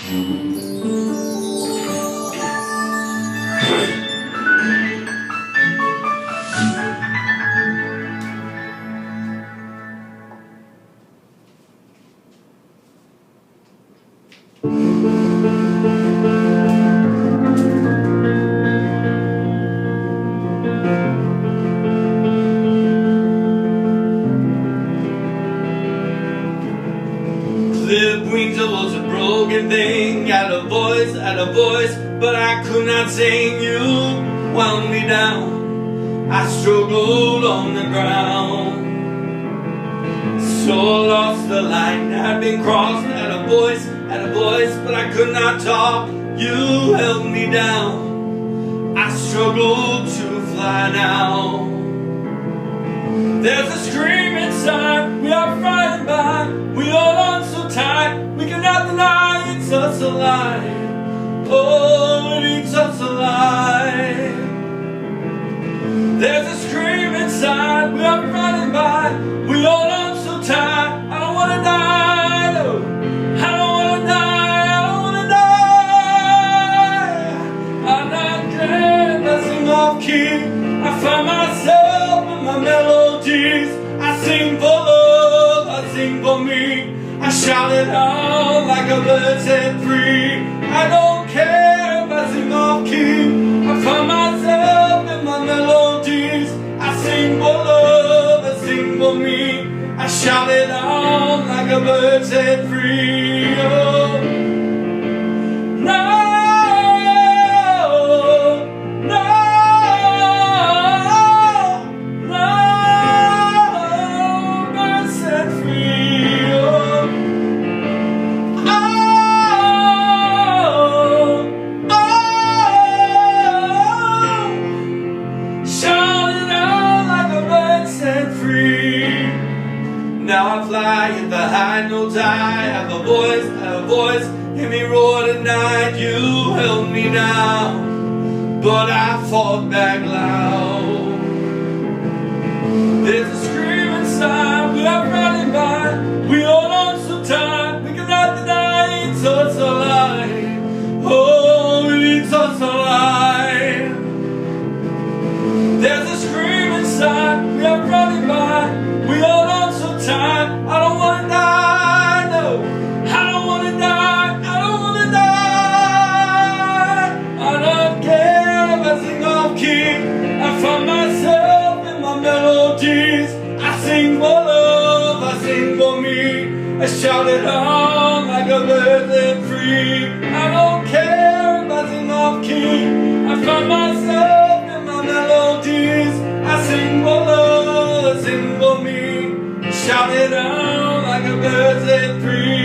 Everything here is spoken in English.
Clip wings was a broken thing, had a voice, but I could not sing. You wound me down, I struggled on the ground. So I lost the line, I'd been crossed, had a voice, but I could not talk. You held me down, I struggled to fly now. There's a scream inside, we are frightened by, we hold on so tight, we cannot deny it's us alive. Oh, it eats us alive. There's a scream inside, we are frightened by, we hold on so tight. I don't wanna die, no, I don't wanna die, I don't wanna die. I'm not dead, I sing off key, I find myself in my melodies. I sing for love, I sing for me. I shout it out like a bird set free. I don't care if I sing off key. I find myself in my melodies. I sing for love, I sing for me. I shout it out like a bird set free. Oh, no. Now I fly in the high notes, I have a voice, hear me roar tonight. You held me down, but I fought back loud. There's a scream inside, we are running by, we hold on so tight, we cannot deny it's us alive. Oh, it's us alive. There's a scream inside, we are running by, we hold on so tight. I don't wanna die, no, I don't wanna die, I don't wanna die. I don't care if I sing off key, I find myself in my melodies. I sing for love, I sing for me. I shout it out like a bird set free. I don't care if I sing off key, I find myself in my melodies. I sing for love, I sing for me. Shout it out like a bird set free.